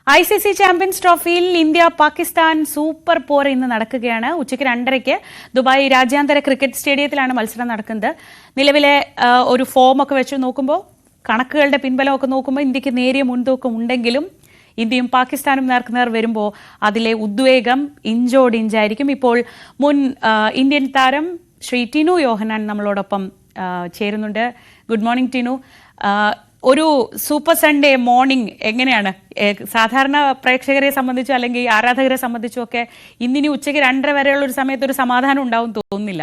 ICC Champions ട്രോഫിയിൽ India Pakistan super പോർ ഇന്ന് നടക്കുകയാണ്. ഉച്ചയ്ക്ക് 2:30 ദുബായ് രാജ്യാന്തര ക്രിക്കറ്റ് സ്റ്റേഡിയത്തിലാണ് മത്സരം നടക്കുന്നത്. നിലവിലെ ഒരു ഫോം ഒക്കെ വെച്ച് നോക്കുമ്പോൾ, കണക്കുകളുടെ പിൻബലമൊക്കെ നോക്കുമ്പോൾ ഇന്ത്യക്ക് നേരിയ മുൻതൂക്കം ഉണ്ടെങ്കിലും ഇന്ത്യയും പാകിസ്ഥാനും നേർക്കുനേർ വരുമ്പോൾ അതിലെ ഉദ്വേഗം ഇഞ്ചോടിഞ്ചായിരിക്കും. ഇപ്പോൾ മുൻ ഇന്ത്യൻ താരം ശ്രീ ടിനു യോഹന്നാൻ നമ്മളോടൊപ്പം ചേരുന്നുണ്ട്. Good morning Tinu. ഒരു സൂപ്പർ സൺഡേ മോർണിംഗ് എങ്ങനെയാണ്? സാധാരണ പ്രേക്ഷകരെ സംബന്ധിച്ചോ അല്ലെങ്കിൽ ആരാധകരെ സംബന്ധിച്ചോ ഒക്കെ ഇന്നിനി ഉച്ചയ്ക്ക് 2:30 വരെയുള്ള ഒരു സമയത്ത് ഒരു സമാധാനം ഉണ്ടാവും തോന്നുന്നില്ല.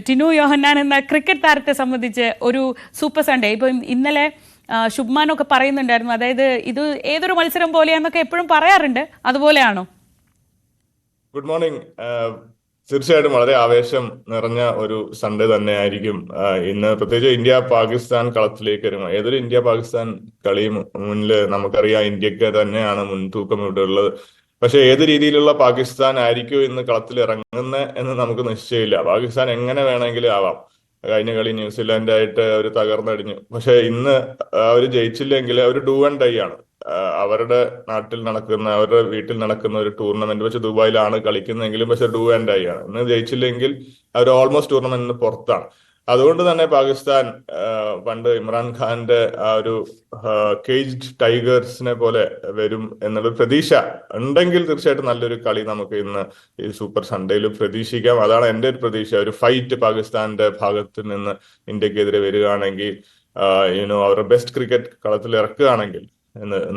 ടിനു യോഹന്നാൻ എന്ന ക്രിക്കറ്റ് താരത്തെ സംബന്ധിച്ച് ഒരു സൂപ്പർ സൺഡേ. ഇപ്പം ഇന്നലെ ശുഭ്മാനൊക്കെ പറയുന്നുണ്ടായിരുന്നു, അതായത് ഇത് ഏതൊരു മത്സരം പോലെയാന്നൊക്കെ എപ്പോഴും പറയാറുണ്ട്, അതുപോലെയാണോ? Good morning. തീർച്ചയായിട്ടും വളരെ ആവേശം നിറഞ്ഞ ഒരു സൺഡേ തന്നെയായിരിക്കും ഇന്ന്. പ്രത്യേകിച്ച് ഇന്ത്യ പാകിസ്ഥാൻ കളത്തിലേക്ക് ഇറങ്ങും. ഏതൊരു ഇന്ത്യ പാകിസ്ഥാൻ കളിയും മുന്നിൽ നമുക്കറിയാം ഇന്ത്യക്ക് തന്നെയാണ് മുൻതൂക്കം ഇവിടെ ഉള്ളത്. പക്ഷെ ഏത് രീതിയിലുള്ള പാകിസ്ഥാൻ ആയിരിക്കും ഇന്ന് കളത്തിൽ ഇറങ്ങുന്നത് എന്ന് നമുക്ക് നിശ്ചയമില്ല. പാകിസ്ഥാൻ എങ്ങനെ വേണമെങ്കിലും ആവാം. കഴിഞ്ഞ കളി ന്യൂസിലാൻഡായിട്ട് അവർ തകർന്നടിഞ്ഞു. പക്ഷെ ഇന്ന് അവർ ജയിച്ചില്ലെങ്കിൽ അവർ ഡൂ ആൻഡ് ഡൈ ആണ്. അവരുടെ നാട്ടിൽ നടക്കുന്ന, അവരുടെ വീട്ടിൽ നടക്കുന്ന ഒരു ടൂർണമെന്റ്, പക്ഷെ ദുബായിലാണ് കളിക്കുന്നതെങ്കിലും പക്ഷെ ഡൂ ആൻഡ് ഡൈ ആണ്. ഇന്ന് ജയിച്ചില്ലെങ്കിൽ അവർ ഓൾമോസ്റ്റ് ടൂർണമെന്റിന് പുറത്താണ്. അതുകൊണ്ട് തന്നെ പാകിസ്ഥാൻ പണ്ട് ഇമ്രാൻഖാന്റെ ആ ഒരു കേജ്ഡ് ടൈഗേഴ്സിനെ പോലെ വരും എന്നുള്ള പ്രതീക്ഷ ഉണ്ടെങ്കിൽ തീർച്ചയായിട്ടും നല്ലൊരു കളി നമുക്ക് ഇന്ന് ഈ സൂപ്പർ സൺഡേയിൽ പ്രതീക്ഷിക്കാം. അതാണ് എൻ്റെ ഒരു പ്രതീക്ഷ. ഒരു ഫൈറ്റ് പാകിസ്ഥാന്റെ ഭാഗത്ത് നിന്ന് ഇന്ത്യക്കെതിരെ വരികയാണെങ്കിൽ, അവരുടെ ബെസ്റ്റ് ക്രിക്കറ്റ് കളത്തിൽ ഇറക്കുകയാണെങ്കിൽ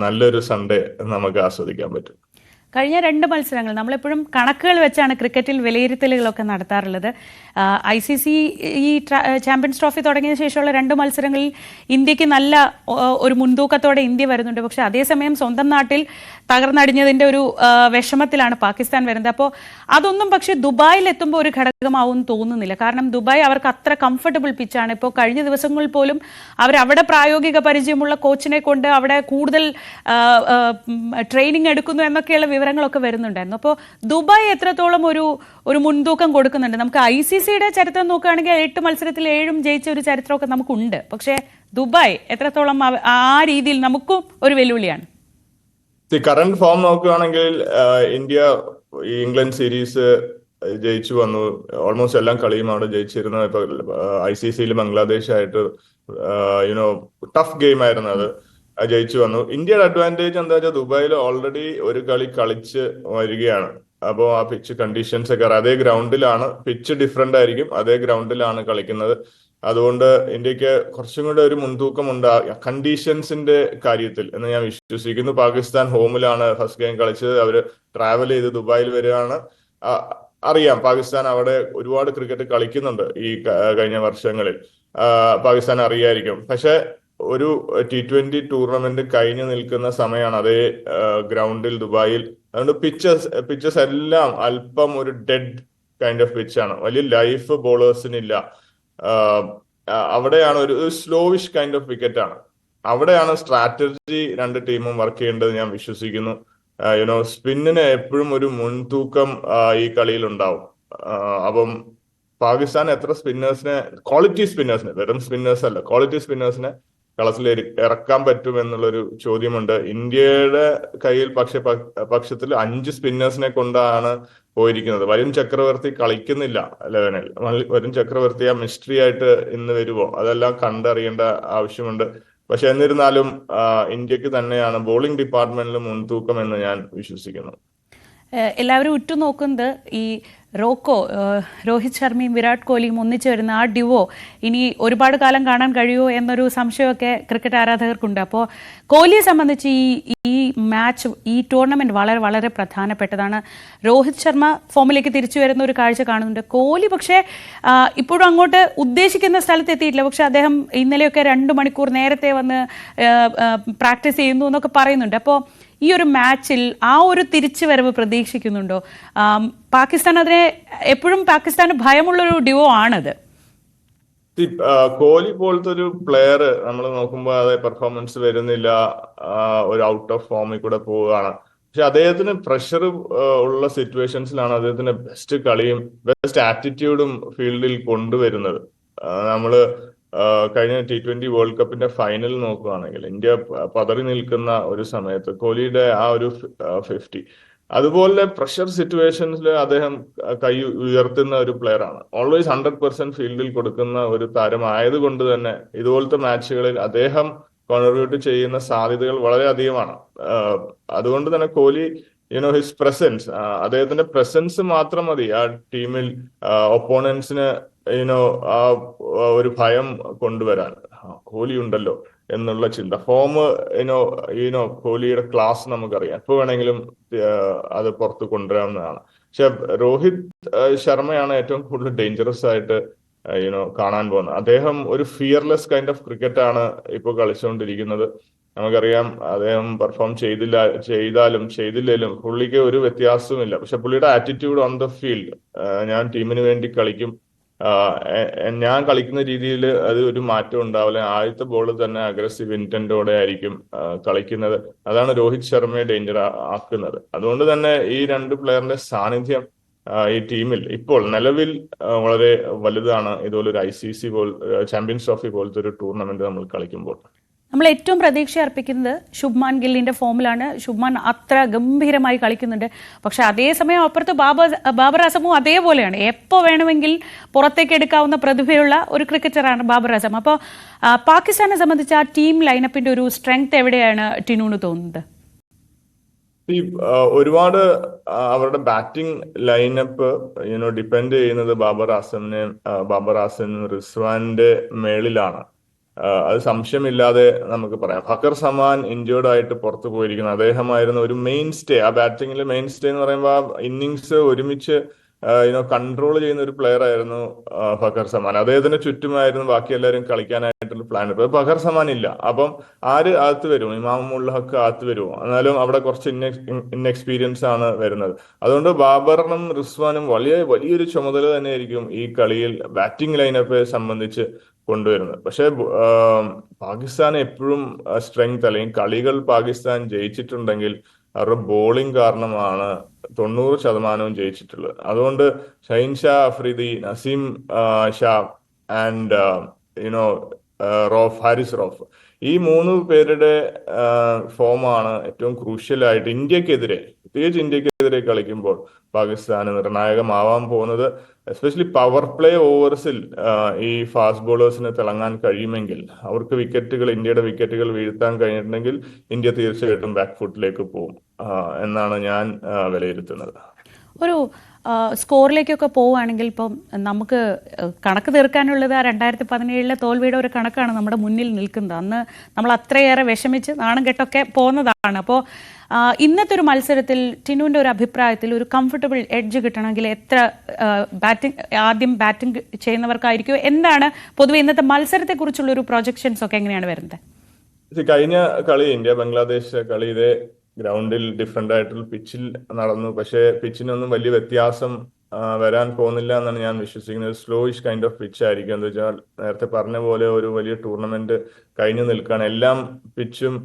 നല്ലൊരു സൺഡേ നമുക്ക് ആസ്വദിക്കാൻ പറ്റും. കഴിഞ്ഞ 2 മത്സരങ്ങൾ നമ്മളെപ്പോഴും കണക്കുകൾ വെച്ചാണ് ക്രിക്കറ്റിൽ വിലയിരുത്തലുകളൊക്കെ നടത്താറുള്ളത്. ICC ഈ ചാമ്പ്യൻസ് ട്രോഫി തുടങ്ങിയ ശേഷമുള്ള 2 മത്സരങ്ങളിൽ ഇന്ത്യക്ക് നല്ല ഒരു മുൻതൂക്കത്തോടെ ഇന്ത്യ വരുന്നുണ്ട്. പക്ഷെ അതേസമയം സ്വന്തം നാട്ടിൽ തകർന്നടിഞ്ഞതിൻ്റെ ഒരു വിഷമത്തിലാണ് പാകിസ്ഥാൻ വരുന്നത്. അപ്പോൾ അതൊന്നും പക്ഷേ ദുബായിൽ എത്തുമ്പോൾ ഒരു ഘടകമാവും തോന്നുന്നില്ല. കാരണം ദുബായ് അവർക്ക് അത്ര കംഫർട്ടബിൾ പിച്ചാണ്. ഇപ്പോൾ കഴിഞ്ഞ ദിവസങ്ങളിൽ പോലും അവരവിടെ പ്രായോഗിക പരിചയമുള്ള കോച്ചിനെ കൊണ്ട് അവിടെ കൂടുതൽ ട്രെയിനിങ് എടുക്കുന്നു എന്നൊക്കെയുള്ള വിവരങ്ങളൊക്കെ വരുന്നുണ്ടായിരുന്നു. അപ്പോൾ ദുബായ് എത്രത്തോളം ഒരു മുൻതൂക്കം കൊടുക്കുന്നുണ്ട്? നമുക്ക് ICCയുടെ ചരിത്രം നോക്കുകയാണെങ്കിൽ 8 മത്സരത്തിൽ 7 ജയിച്ച ഒരു ചരിത്രമൊക്കെ നമുക്കുണ്ട്. പക്ഷേ ദുബായ് എത്രത്തോളം ആ രീതിയിൽ നമുക്കും ഒരു വെല്ലുവിളിയാണ്? കറന്റ് ഫോം നോക്കുകയാണെങ്കിൽ ഇന്ത്യ ഇംഗ്ലണ്ട് സീരീസ് ജയിച്ചു വന്നു. ഓൾമോസ്റ്റ് എല്ലാ കളിയും അവിടെ ജയിച്ചിരുന്നു. ഇപ്പൊ ICCയിൽ ബംഗ്ലാദേശായിട്ട് ടഫ് ഗെയിം ആയിരുന്നു, അത് ജയിച്ചു വന്നു. ഇന്ത്യയുടെ അഡ്വാൻറ്റേജ് എന്താ വെച്ചാൽ ദുബായിൽ ഓൾറെഡി ഒരു കളി കളിച്ച് വരികയാണ്. അപ്പോൾ ആ പിച്ച് കണ്ടീഷൻസ് ഒക്കെ അതേ ഗ്രൗണ്ടിലാണ്, പിച്ച് ഡിഫറെന്റ് ആയിരിക്കും, അതേ ഗ്രൗണ്ടിലാണ് കളിക്കുന്നത്. അതുകൊണ്ട് ഇന്ത്യക്ക് കുറച്ചും കൂടെ ഒരു മുൻതൂക്കം ഉണ്ടാകും കണ്ടീഷൻസിന്റെ കാര്യത്തിൽ എന്ന് ഞാൻ വിശ്വസിക്കുന്നു. പാകിസ്ഥാൻ ഹോമിലാണ് ഫസ്റ്റ് ഗെയിം കളിച്ചത്. അവർ ട്രാവൽ ചെയ്ത് ദുബായിൽ വരികയാണ്. അറിയാം പാകിസ്ഥാൻ അവിടെ ഒരുപാട് ക്രിക്കറ്റ് കളിക്കുന്നുണ്ട് ഈ കഴിഞ്ഞ വർഷങ്ങളിൽ. പാകിസ്ഥാൻ അറിയായിരിക്കും. പക്ഷെ ഒരു T20 ടൂർണമെന്റ് കഴിഞ്ഞു നിൽക്കുന്ന സമയമാണ് അതേ ഗ്രൗണ്ടിൽ ദുബായിൽ. അതുകൊണ്ട് പിച്ചസ് എല്ലാം അല്പം ഒരു ഡെഡ് കൈൻഡ് ഓഫ് പിച്ചാണ്. വലിയ ലൈഫ് ബോളേഴ്സിനില്ല. അവിടെയാണ് ഒരു സ്ലോവിഷ് കൈൻഡ് ഓഫ് വിക്കറ്റ് ആണ്. അവിടെയാണ് സ്ട്രാറ്റജി 2 ടീമും വർക്ക് ചെയ്യേണ്ടത് ഞാൻ വിശ്വസിക്കുന്നു. സ്പിന്നിന് എപ്പോഴും ഒരു മുൻതൂക്കം ഈ കളിയിൽ ഉണ്ടാവും. അപ്പം പാകിസ്ഥാൻ എത്ര സ്പിന്നേഴ്സിനെ, ക്വാളിറ്റി സ്പിന്നേഴ്സിനെ, വെറും സ്പിന്നേഴ്സ് അല്ല, ക്വാളിറ്റി സ്പിന്നേഴ്സിനെ കളത്തിൽ ഇറക്കാൻ പറ്റും എന്നുള്ളൊരു ചോദ്യമുണ്ട്. ഇന്ത്യയുടെ കയ്യിൽ പക്ഷത്തിൽ 5 സ്പിന്നേഴ്സിനെ കൊണ്ടാണ് പോയിരിക്കുന്നത്. വരുൺ ചക്രവർത്തി കളിക്കുന്നില്ല 11-ൽ. വരുൺ ചക്രവർത്തി ആ മിസ്റ്ററി ആയിട്ട് ഇന്ന് വരുമോ, അതെല്ലാം കണ്ടറിയേണ്ട ആവശ്യമുണ്ട്. പക്ഷെ എന്നിരുന്നാലും ഇന്ത്യക്ക് തന്നെയാണ് ബോളിംഗ് ഡിപ്പാർട്ട്മെന്റിൽ മുൻതൂക്കം എന്ന് ഞാൻ വിശ്വസിക്കുന്നു. എല്ലാവരും ഉറ്റുനോക്കുന്നത് ഈ രോഹിത് ശർമ്മയും വിരാട് കോഹ്ലിയും ഒന്നിച്ചു വരുന്ന ആ ഡ്യുവോ ഇനി ഒരുപാട് കാലം കാണാൻ കഴിയുമോ എന്നൊരു സംശയമൊക്കെ ക്രിക്കറ്റ് ആരാധകർക്കുണ്ട്. അപ്പോൾ കോഹ്ലിയെ സംബന്ധിച്ച് ഈ മാച്ച്, ഈ ടൂർണമെന്റ് വളരെ വളരെ പ്രധാനപ്പെട്ടതാണ്. രോഹിത് ശർമ്മ ഫോമിലേക്ക് തിരിച്ചു വരുന്ന ഒരു കാഴ്ച കാണുന്നുണ്ട്. കോഹ്ലി പക്ഷേ ഇപ്പോഴും അങ്ങോട്ട് ഉദ്ദേശിക്കുന്ന സ്ഥലത്ത് എത്തിയിട്ടില്ല. പക്ഷെ അദ്ദേഹം ഇന്നലെയൊക്കെ 2 മണിക്കൂർ നേരത്തെ വന്ന് പ്രാക്ടീസ് ചെയ്യുന്നു എന്നൊക്കെ പറയുന്നുണ്ട്. അപ്പോൾ ഈ ഒരു മാച്ചിൽ ആ ഒരു തിരിച്ചുവരവ് പ്രതീക്ഷിക്കുന്നുണ്ടോ? പാകിസ്ഥാൻ അതിനെ എപ്പോഴും പാകിസ്ഥാന് ഭയമുള്ളൊരു ഡ്യുവോ ആണത്. കോഹ്ലി പോലത്തെ ഒരു പ്ലെയർ നമ്മൾ നോക്കുമ്പോൾ അതേ പെർഫോമൻസ് വരുന്നില്ല, ഒരു ഔട്ട് ഓഫ് ഫോമിൽ കൂടെ പോവുകയാണ്. പക്ഷെ അദ്ദേഹത്തിന് പ്രഷർ ഉള്ള സിറ്റുവേഷൻസിലാണ് അദ്ദേഹത്തിന് ബെസ്റ്റ് കളിയും ബെസ്റ്റ് ആറ്റിറ്റ്യൂഡും ഫീൽഡിൽ കൊണ്ടുവരുന്നത്. നമ്മള് കഴിഞ്ഞ T20 വേൾഡ് കപ്പിന്റെ ഫൈനൽ നോക്കുകയാണെങ്കിൽ ഇന്ത്യ പതറി നിൽക്കുന്ന ഒരു സമയത്ത് കോഹ്ലിയുടെ ആ ഒരു 50, അതുപോലെ പ്രഷർ സിറ്റുവേഷൻസിൽ അദ്ദേഹം കൈ ഉയർത്തുന്ന ഒരു പ്ലെയർ ആണ്. ഓൾവേസ് 100% ഫീൽഡിൽ കൊടുക്കുന്ന ഒരു താരമായതുകൊണ്ട് തന്നെ ഇതുപോലത്തെ മാച്ചുകളിൽ അദ്ദേഹം കോൺട്രിബ്യൂട്ട് ചെയ്യുന്ന സാധ്യതകൾ വളരെ അധികമാണ്. അതുകൊണ്ട് തന്നെ കോഹ്ലി ഹിസ് പ്രസൻസ്, അദ്ദേഹത്തിന്റെ പ്രസൻസ് മാത്രം മതി ആ ടീമിൽ ഒപ്പോണൻസിന് ആ ഒരു ഭയം കൊണ്ടുവരാൻ. കോഹ്ലി ഉണ്ടല്ലോ എന്നുള്ള ചിന്ത. കോഹ്ലിയുടെ ക്ലാസ് നമുക്കറിയാം, എപ്പോ വേണമെങ്കിലും അത് പുറത്ത് കൊണ്ടുവരാവുന്നതാണ്. പക്ഷെ രോഹിത് ശർമ്മയാണ് ഏറ്റവും കൂടുതൽ ഡേഞ്ചറസ് ആയിട്ട് കാണാൻ പോകുന്നത്. അദ്ദേഹം ഒരു ഫിയർലെസ് കൈൻഡ് ഓഫ് ക്രിക്കറ്റ് ആണ് ഇപ്പോൾ കളിച്ചുകൊണ്ടിരിക്കുന്നത്. നമുക്കറിയാം അദ്ദേഹം പെർഫോം ചെയ്താലും ചെയ്തില്ലേലും പുള്ളിക്ക് ഒരു വ്യത്യാസവുമില്ല. പക്ഷെ പുള്ളിയുടെ ആറ്റിറ്റ്യൂഡ് ഓൺ ദ ഫീൽഡ്, ഞാൻ ടീമിന് വേണ്ടി കളിക്കും, ഞാൻ കളിക്കുന്ന രീതിയിൽ അത് ഒരു മാറ്റം ഉണ്ടാവില്ല. ആദ്യത്തെ ബോൾ തന്നെ അഗ്രസീവ് ഇന്റന്റോടെ ആയിരിക്കും കളിക്കുന്നത്. അതാണ് രോഹിത് ശർമ്മയെ ഡേഞ്ചർ ആക്കുന്നത്. അതുകൊണ്ട് തന്നെ ഈ രണ്ട് പ്ലെയറിന്റെ സാന്നിധ്യം ഈ ടീമിൽ ഇപ്പോൾ നിലവിൽ വളരെ വലുതാണ്. ഇതുപോലെ ഒരു ICC ചാമ്പ്യൻസ് ട്രോഫി പോലത്തെ ഒരു ടൂർണമെന്റ് നമ്മൾ കളിക്കുമ്പോൾ നമ്മൾ ഏറ്റവും പ്രതീക്ഷ അർപ്പിക്കുന്നത് ശുഭ്മാൻ ഗില്ലിന്റെ ഫോമിലാണ്. ശുഭ്മാൻ അത്ര ഗംഭീരമായി കളിക്കുന്നുണ്ട്. പക്ഷെ അതേസമയം അപ്പുറത്ത് ബാബർ അസമും അതേപോലെയാണ്. എപ്പോൾ വേണമെങ്കിൽ പുറത്തേക്ക് എടുക്കാവുന്ന പ്രതിഭയുള്ള ഒരു ക്രിക്കറ്ററാണ് ബാബർ അസം. അപ്പോൾ പാകിസ്ഥാനെ സംബന്ധിച്ച് ആ ടീം ലൈനപ്പിന്റെ ഒരു സ്ട്രെങ്ത് എവിടെയാണ് ടിനുവിന് തോന്നുന്നത്? ഒരുപാട് അവരുടെ ബാറ്റിംഗ് ലൈനപ്പ് ഡിപ്പെൻഡ് ചെയ്യുന്നത് ബാബർ ആസമിനും റിസ്വാന്റെ മേളിലാണ്. അത് സംശയമില്ലാതെ നമുക്ക് പറയാം. ഫഖർ സമാൻ ഇഞ്ചേർഡ് ആയിട്ട് പുറത്തു പോയിരിക്കുന്നു. അദ്ദേഹമായിരുന്നു ഒരു മെയിൻ സ്റ്റേ. ആ ബാറ്റിംഗിൽ മെയിൻ സ്റ്റേ എന്ന് പറയുമ്പോൾ ആ ഇന്നിങ്സ് ഒരുമിച്ച് കൺട്രോൾ ചെയ്യുന്ന ഒരു പ്ലെയർ ആയിരുന്നു ഫഖർ സമാൻ. അദ്ദേഹത്തിന് ചുറ്റുമായിരുന്നു ബാക്കി എല്ലാവരും കളിക്കാനായിട്ടുള്ള പ്ലാൻ. ഇപ്പൊ ഫഖർ സമാൻ ഇല്ല. അപ്പം ആര് അകത്ത് വരും? ഇമാമുൽ ഹക്ക് അകത്ത് വരുമോ? എന്നാലും അവിടെ കുറച്ച് ഇൻഎക്സ്പീരിയൻസ് ആണ് വരുന്നത്. അതുകൊണ്ട് ബാബറിനും റിസ്വാനും വലിയൊരു ചുമതല തന്നെയായിരിക്കും ഈ കളിയിൽ ബാറ്റിംഗ് ലൈനപ്പെ സംബന്ധിച്ച് കൊണ്ടുവരുന്നത്. പക്ഷെ പാകിസ്ഥാൻ എപ്പോഴും സ്ട്രെങ്ത്, അല്ലെങ്കിൽ കളികൾ പാകിസ്ഥാൻ ജയിച്ചിട്ടുണ്ടെങ്കിൽ അവരുടെ ബോളിംഗ് കാരണമാണ് 90% ജയിച്ചിട്ടുള്ളത്. അതുകൊണ്ട് ഷഹീൻ ഷാ അഫ്രീദി, നസീം ഷാ ആൻഡ് ഹാരിസ് റൌഫ്, ഈ 3 പേരുടെ ഫോമാണ് ഏറ്റവും ക്രൂഷ്യലായിട്ട് പ്രത്യേകിച്ച് ഇന്ത്യക്കെതിരെ കളിക്കുമ്പോൾ പാകിസ്ഥാന് നിർണായകമാവാൻ പോകുന്നത്. എസ്പെഷ്യലി പവർ പ്ലേ ഓവേഴ്സിൽ ഈ ഫാസ്റ്റ് ബോളേഴ്സിന് തിളങ്ങാൻ കഴിയുമെങ്കിൽ, അവർക്ക് ഇന്ത്യയുടെ വിക്കറ്റുകൾ വീഴ്ത്താൻ കഴിഞ്ഞിട്ടുണ്ടെങ്കിൽ ഇന്ത്യ തീർച്ചയായിട്ടും ബാക്ക് ഫുട്ടിലേക്ക് പോകും എന്നാണ് ഞാൻ വിലയിരുത്തുന്നത്. ഒരു സ്കോറിലേക്കൊക്കെ പോവുകയാണെങ്കിൽ ഇപ്പം നമുക്ക് കണക്ക് തീർക്കാനുള്ളത് ആ 2017 തോൽവിയുടെ ഒരു കണക്കാണ് നമ്മുടെ മുന്നിൽ നിൽക്കുന്നത്. അന്ന് നമ്മൾ അത്രയേറെ വിഷമിച്ച് നാണം കെട്ടൊക്കെ പോകുന്നതാണ്. അപ്പോൾ ഇന്നത്തെ ഒരു മത്സരത്തിൽ ടിനുവിൻ്റെ ഒരു അഭിപ്രായത്തിൽ ഒരു കംഫർട്ടബിൾ എഡ്ജ് കിട്ടണമെങ്കിൽ എത്ര ആദ്യം ബാറ്റിംഗ് ചെയ്യുന്നവർക്കായിരിക്കും? എന്താണ് പൊതുവെ ഇന്നത്തെ മത്സരത്തെക്കുറിച്ചുള്ള ഒരു പ്രൊജക്ഷൻസ് ഒക്കെ എങ്ങനെയാണ് വരുന്നത്? കഴിഞ്ഞ കളി ഇന്ത്യ ബംഗ്ലാദേശ് കളി ഇതേ ഗ്രൗണ്ടിൽ ഡിഫറെന്റ് ആയിട്ടുള്ള പിച്ചിൽ നടന്നു. പക്ഷേ പിച്ചിനൊന്നും വലിയ വ്യത്യാസം വരാൻ പോകുന്നില്ല എന്നാണ് ഞാൻ വിശ്വസിക്കുന്നത്. സ്ലോയിഷ് കൈൻഡ് ഓഫ് പിച്ച് ആയിരിക്കും. എന്താ വെച്ചാൽ നേരത്തെ പറഞ്ഞ പോലെ ഒരു വലിയ ടൂർണമെന്റ് കഴിഞ്ഞു നിൽക്കുകയാണ്. എല്ലാം പിച്ചും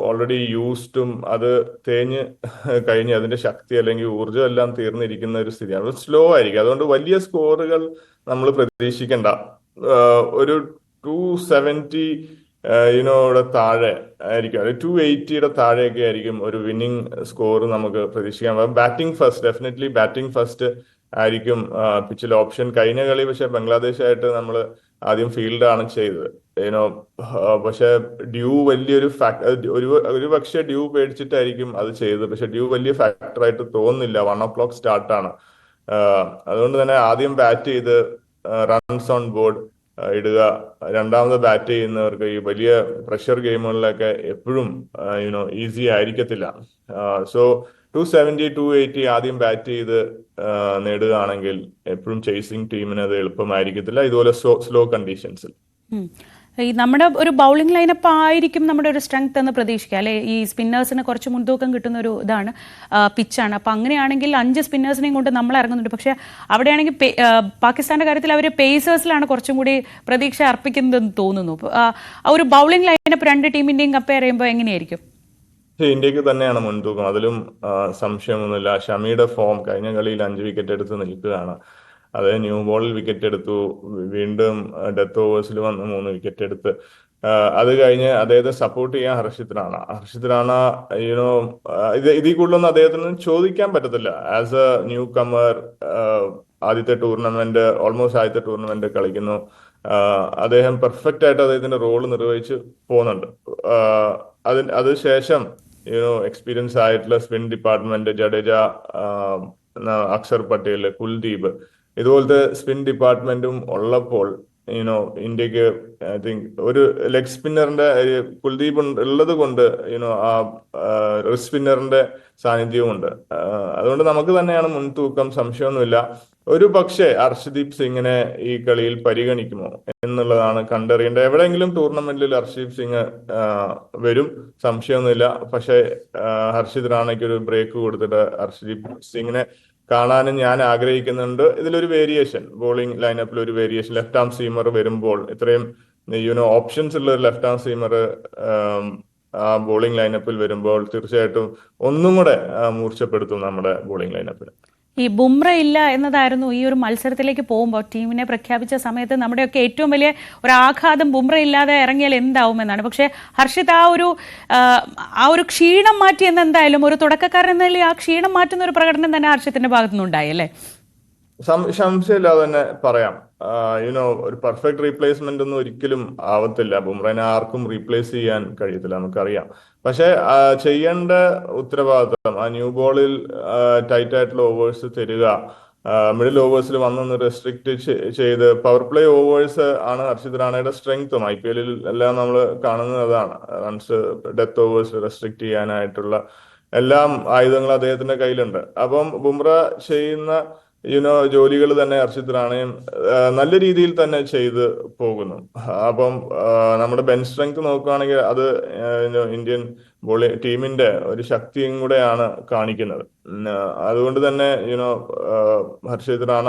ഓൾറെഡി യൂസ്ഡും അത് തേഞ്ഞ് കഴിഞ്ഞ് അതിന്റെ ശക്തി അല്ലെങ്കിൽ ഊർജ്ജം എല്ലാം തീർന്നിരിക്കുന്ന ഒരു സ്ഥിതിയാണ്. സ്ലോ ആയിരിക്കും. അതുകൊണ്ട് വലിയ സ്കോറുകൾ നമ്മൾ പ്രതീക്ഷിക്കേണ്ട. ഒരു 270 താഴെ ആയിരിക്കും, 280 താഴെയൊക്കെ ആയിരിക്കും ഒരു വിന്നിംഗ് സ്കോർ നമുക്ക് പ്രതീക്ഷിക്കാം. ഡെഫിനറ്റ്ലി ബാറ്റിംഗ് ഫസ്റ്റ് ആയിരിക്കും പിച്ചിൽ ഓപ്ഷൻ. കഴിഞ്ഞ കളി പക്ഷെ ബംഗ്ലാദേശായിട്ട് നമ്മൾ ആദ്യം ഫീൽഡാണ് ചെയ്തത്. പക്ഷെ ഡ്യൂ വലിയൊരു ഒരു പക്ഷെ ഡ്യൂ പേടിച്ചിട്ടായിരിക്കും അത് ചെയ്തത്. പക്ഷെ ഡ്യൂ വലിയ ഫാക്ടറായിട്ട് തോന്നുന്നില്ല. 1 o'clock സ്റ്റാർട്ടാണ്. അതുകൊണ്ട് തന്നെ ആദ്യം ബാറ്റ് ചെയ്ത് റൺസ് ഓൺ ബോർഡ് ഇടുക. രണ്ടാമത് ബാറ്റ് ചെയ്യുന്നവർക്ക് ഈ വലിയ പ്രഷർ ഗെയിമുകളിലൊക്കെ എപ്പോഴും ഈസി ആയിരിക്കത്തില്ല. സോ 270, 280 ആദ്യം ബാറ്റ് ചെയ്ത് നേടുകയാണെങ്കിൽ എപ്പോഴും ചേസിങ് ടീമിന് അത് എളുപ്പമായിരിക്കത്തില്ല ഇതുപോലെ സ്ലോ കണ്ടീഷൻസിൽ. ഈ നമ്മുടെ ഒരു ബൗളിംഗ് ലൈനപ്പ് ആയിരിക്കും നമ്മുടെ ഒരു സ്ട്രെങ്ത് എന്ന് പ്രതീക്ഷിക്കാം അല്ലെ? ഈ സ്പിന്നേഴ്സിന് കുറച്ച് മുൻതൂക്കം കിട്ടുന്ന ഒരു ഇതാണ്, പിച്ചാണ്. അപ്പം അങ്ങനെയാണെങ്കിൽ 5 സ്പിന്നേഴ്സിനെയും കൊണ്ട് നമ്മൾ ഇറങ്ങുന്നുണ്ട്. പക്ഷെ അവിടെയാണെങ്കിൽ പാകിസ്ഥാന്റെ കാര്യത്തിൽ അവർ പേസേഴ്സിലാണ് കുറച്ചും കൂടി പ്രതീക്ഷ അർപ്പിക്കുന്നതെന്ന് തോന്നുന്നു. ഒരു ബൗളിംഗ് ലൈനപ്പ് 2 ടീമിന്റെയും കമ്പയർ ചെയ്യുമ്പോൾ എങ്ങനെയായിരിക്കും? ഇന്ത്യക്ക് തന്നെയാണ് മുൻതൂക്കം, അതിലും സംശയമൊന്നുമില്ല. ഷമിയുടെ ഫോം കഴിഞ്ഞ കളിയിൽ 5 വിക്കറ്റ് എടുത്ത് നിൽക്കുകയാണ്. അദ്ദേഹം ന്യൂ ബോളിൽ വിക്കറ്റ് എടുത്തു, വീണ്ടും ഡെത്ത് ഓവേഴ്സിൽ വന്ന് 3 വിക്കറ്റ് എടുത്ത്. അത് കഴിഞ്ഞ് അദ്ദേഹത്തെ സപ്പോർട്ട് ചെയ്യാൻ ഹർഷിത് റാണ യുനോ ഇതിൽ കൂടുതലൊന്നും അദ്ദേഹത്തിന് ചോദിക്കാൻ പറ്റത്തില്ല. ആസ് എ ന്യൂ കമർ, ഓൾമോസ്റ്റ് ആദ്യത്തെ ടൂർണമെന്റ് കളിക്കുന്നു. അദ്ദേഹം പെർഫെക്റ്റ് ആയിട്ട് അദ്ദേഹത്തിന്റെ റോള് നിർവഹിച്ച് പോകുന്നുണ്ട്. അതിനുശേഷം എക്സ്പീരിയൻസ് ആയിട്ടുള്ള സ്പിൻ ഡിപ്പാർട്ട്മെന്റ് ജഡേജ, അക്ഷർ പട്ടേൽ, കുൽദീപ് ഇതുപോലത്തെ സ്പിൻ ഡിപ്പാർട്ട്മെന്റും ഉള്ളപ്പോൾ ഇന്ത്യക്ക് ഐ തിങ്ക് ഒരു ലെഗ് സ്പിന്നറിന്റെ കുൽദീപ് ഉള്ളത് കൊണ്ട് ആ റിസ്റ്റ് സ്പിന്നറിന്റെ സാന്നിധ്യവും ഉണ്ട്. അതുകൊണ്ട് നമുക്ക് തന്നെയാണ് മുൻതൂക്കം, സംശയമൊന്നുമില്ല. ഒരു പക്ഷേ ഹർഷദീപ് സിംഗിനെ ഈ കളിയിൽ പരിഗണിക്കുമോ എന്നുള്ളതാണ് കണ്ടറിയേണ്ടത്. എവിടെയെങ്കിലും ടൂർണമെന്റിൽ ഹർഷദീപ് സിംഗ് വരും, സംശയമൊന്നുമില്ല. പക്ഷേ ഹർഷിത് റാണയ്ക്ക് ഒരു ബ്രേക്ക് കൊടുത്തിട്ട് ഹർഷദീപ് സിംഗിനെ കാണാനും ഞാൻ ആഗ്രഹിക്കുന്നുണ്ട്. ഇതിലൊരു വേരിയേഷൻ, ബോളിംഗ് ലൈനപ്പിൽ ഒരു വേരിയേഷൻ, ലെഫ്റ്റ് ആം സീമർ വരുമ്പോൾ ഇത്രയും ഓപ്ഷൻസ് ഉള്ള ഒരു ലെഫ്റ്റ് ആം സീമർ ആ ബോളിംഗ് ലൈനപ്പിൽ വരുമ്പോൾ തീർച്ചയായിട്ടും ഒന്നും കൂടെ മൂർച്ചപ്പെടുത്തും നമ്മുടെ ബോളിംഗ് ലൈനപ്പിൽ. ഈ ബുംറ ഇല്ല എന്നതായിരുന്നു ഈ ഒരു മത്സരത്തിലേക്ക് പോകുമ്പോൾ ടീമിനെ പ്രഖ്യാപിച്ച സമയത്ത് നമ്മുടെയൊക്കെ ഏറ്റവും വലിയ ഒരു ആഘാതം, ബുംറ ഇല്ലാതെ ഇറങ്ങിയാൽ എന്താവുമെന്നാണ്. പക്ഷേ ഹർഷിത് ആ ഒരു ക്ഷീണം മാറ്റി എന്ന് എന്തായാലും ഒരു തുടക്കക്കാരൻ എന്ന നിലയിൽ ആ ക്ഷീണം മാറ്റുന്ന ഒരു പ്രകടനം തന്നെ ഹർഷിത്തിന്റെ ഭാഗത്തുനിന്നുണ്ടായി അല്ലേ? സംശയമില്ലാതെ തന്നെ പറയാം. ഒരു പെർഫെക്റ്റ് റീപ്ലേസ്മെന്റ് ഒന്നും ഒരിക്കലും ആവത്തില്ല. ബുംറനെ ആർക്കും റീപ്ലേസ് ചെയ്യാൻ കഴിയത്തില്ല, നമുക്കറിയാം. പക്ഷെ ചെയ്യേണ്ട ഉത്തരവാദിത്വം ആ ന്യൂ ബോളിൽ ടൈറ്റ് ആയിട്ടുള്ള ഓവേഴ്സ് തരിക, മിഡിൽ ഓവേഴ്സിൽ വന്നൊന്ന് റെസ്ട്രിക്ട് ചെയ്ത് പവർ പ്ലേ ഓവേഴ്സ് ആണ് ഹർഷിത് റാണയുടെ സ്ട്രെങ്ത്തും. IPL എല്ലാം നമ്മൾ കാണുന്നത് അതാണ്. റൺസ്, ഡെത്ത് ഓവേഴ്സ് റെസ്ട്രിക്ട് ചെയ്യാനായിട്ടുള്ള എല്ലാം ആയുധങ്ങളും അദ്ദേഹത്തിന്റെ കയ്യിലുണ്ട്. അപ്പം ബുംറ ചെയ്യുന്ന ജോലികൾ തന്നെ ഹർഷിത് റാണയും നല്ല രീതിയിൽ തന്നെ ചെയ്ത് പോകുന്നു. അപ്പം നമ്മുടെ ബെഞ്ച് സ്ട്രെങ്ത് നോക്കുകയാണെങ്കിൽ അത് ഇന്ത്യൻ ടീമിന്റെ ഒരു ശക്തിയും കൂടെയാണ് കാണിക്കുന്നത്. അതുകൊണ്ട് തന്നെ ഹർഷിത് റാണ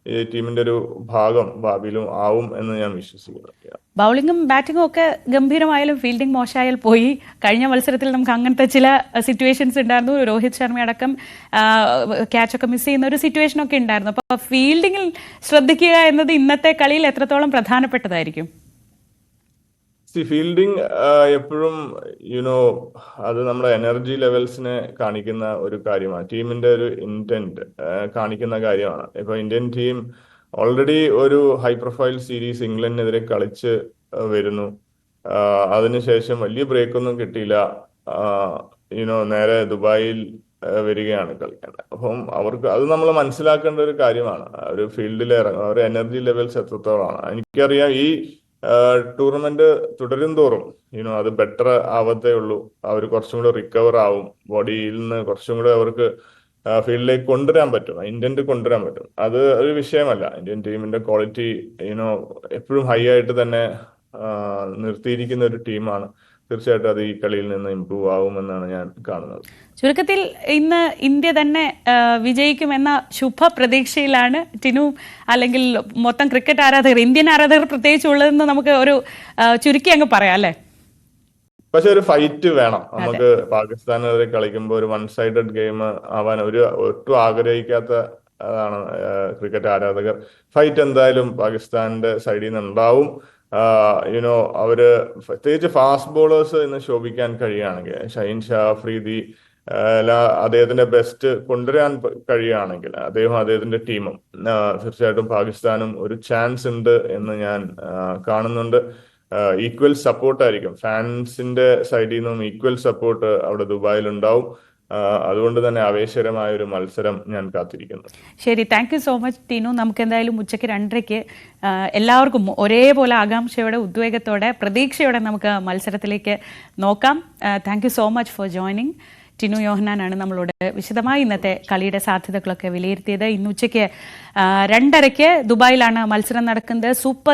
ഈ ടീമിന്റെ ഒരു ഭാഗം ഭാവിയിലും ആവും എന്ന് ഞാൻ വിശ്വസിക്കുന്നു. ബൗളിങ്ങും ബാറ്റിങ്ങും ഒക്കെ ഗംഭീരമായാലും ഫീൽഡിംഗ് മോശമായാൽ പോയി. കഴിഞ്ഞ മത്സരത്തിൽ നമുക്ക് അങ്ങനത്തെ ചില സിറ്റുവേഷൻസ് ഉണ്ടായിരുന്നു. രോഹിത് ശർമ്മ അടക്കം ക്യാച്ചൊക്കെ മിസ് ചെയ്യുന്ന ഒരു സിറ്റുവേഷനൊക്കെ ഉണ്ടായിരുന്നു. അപ്പോൾ ഫീൽഡിങ്ങിൽ ശ്രദ്ധിക്കുക എന്നത് ഇന്നത്തെ കളിയിൽ എത്രത്തോളം പ്രധാനപ്പെട്ടതായിരിക്കും? ഫീൽഡിംഗ് എപ്പോഴും അത് നമ്മുടെ എനർജി ലെവൽസിനെ കാണിക്കുന്ന ഒരു കാര്യമാണ്. ടീമിന്റെ ഒരു ഇന്റന്റ് കാണിക്കുന്ന കാര്യമാണ്. ഇപ്പൊ ഇന്ത്യൻ ടീം ഓൾറെഡി ഒരു ഹൈ പ്രൊഫൈൽ സീരീസ് ഇംഗ്ലണ്ടിനെതിരെ കളിച്ച് വരുന്നു. അതിനുശേഷം വലിയ ബ്രേക്ക് ഒന്നും കിട്ടിയില്ല. നേരെ ദുബായിൽ വരികയാണ് കളിക്കാൻ. അപ്പം അവർക്ക് അത് നമ്മൾ മനസ്സിലാക്കേണ്ട ഒരു കാര്യമാണ്. ഒരു ഫീൽഡിൽ ഇറങ്ങുക, ഒരു എനർജി ലെവൽസ് എത്രത്തോളമാണ്. എനിക്കറിയാം ഈ ടൂർണമെന്റ് തുടരും തോറും അത് ബെറ്റർ ആവത്തേ ഉള്ളൂ. അവർ കുറച്ചും കൂടെ റിക്കവർ ആവും. ബോഡിയിൽ നിന്ന് കുറച്ചും കൂടെ അവർക്ക് ഫീൽഡിലേക്ക് കൊണ്ടുവരാൻ പറ്റും, ഇന്റന്റ് കൊണ്ടുവരാൻ പറ്റും. അത് ഒരു വിഷയമല്ല. ഇന്ത്യൻ ടീമിന്റെ ക്വാളിറ്റി എപ്പോഴും ഹൈ ആയിട്ട് തന്നെ നിർത്തിയിരിക്കുന്ന ഒരു ടീമാണ്. തീർച്ചയായിട്ടും അത് ഈ കളിയിൽ നിന്ന് ഇംപ്രൂവ് ആവുമെന്നാണ് ഞാൻ കാണുന്നത്. ചുരുക്കത്തിൽ ഇന്ന് ഇന്ത്യ തന്നെ വിജയിക്കുമെന്ന ശുഭ പ്രതീക്ഷയിലാണ് ടിനു, അല്ലെങ്കിൽ മൊത്തം ക്രിക്കറ്റ് ആരാധകർ, ഇന്ത്യൻ ആരാധകർ പ്രത്യേകിച്ച് ഉള്ളതെന്ന് നമുക്ക് ഒരു ചുരുക്കി അങ്ങ് പറയാം അല്ലേ? പക്ഷെ ഒരു ഫൈറ്റ് വേണം. നമുക്ക് പാകിസ്ഥാനെതിരെ കളിക്കുമ്പോൾ ഒരു വൺ സൈഡഡ് ഗെയിം ആവാൻ ഒട്ടും ആഗ്രഹിക്കാത്ത അതാണ് ക്രിക്കറ്റ് ആരാധകർ. ഫൈറ്റ് എന്തായാലും പാകിസ്ഥാന്റെ സൈഡിൽ നിന്ന് ഉണ്ടാവും. അവര് പ്രത്യേകിച്ച് ഫാസ്റ്റ് ബോളേഴ്സ് ഇന്ന് ശോഭിക്കാൻ കഴിയുകയാണെങ്കിൽ, ഷഹീൻ ഷാ അഫ്രീദി അദ്ദേഹത്തിന്റെ ബെസ്റ്റ് കൊണ്ടുവരാൻ കഴിയുകയാണെങ്കിൽ, അദ്ദേഹത്തിന്റെ ടീമും തീർച്ചയായിട്ടും പാകിസ്ഥാനും ഒരു ചാൻസ് ഉണ്ട് എന്ന് ഞാൻ കാണുന്നുണ്ട്. ഈക്വൽ സപ്പോർട്ടായിരിക്കും, ഫാൻസിന്റെ സൈഡിൽ നിന്നും ഈക്വൽ സപ്പോർട്ട് അവിടെ ദുബായിൽ ഉണ്ടാവും. അതുകൊണ്ട് തന്നെ ആവേശകരമായ ഒരു മത്സരം ഞാൻ കാത്തിരിക്കുന്നു. ശരി, thank you so much Tinu. നമുക്ക് എന്തായാലും ഉച്ചയ്ക്ക് 2:30 എല്ലാവർക്കും ഒരേപോലെ ആകാംക്ഷയോടെ, ഉദ്വേഗത്തോടെ, പ്രതീക്ഷയോടെ നമുക്ക് മത്സരത്തിലേക്ക് നോക്കാം. Thank you so much for joining. Tinu യോഹന്നാനാണ് നമ്മളോട് വിശദമായി ഇന്നത്തെ കളിയുടെ സാധ്യതകളൊക്കെ വിലയിരുത്തിയത്. ഇന്ന് ഉച്ചയ്ക്ക് 2:30 ദുബായിലാണ് മത്സരം നടക്കുന്നത്. സൂപ്പർ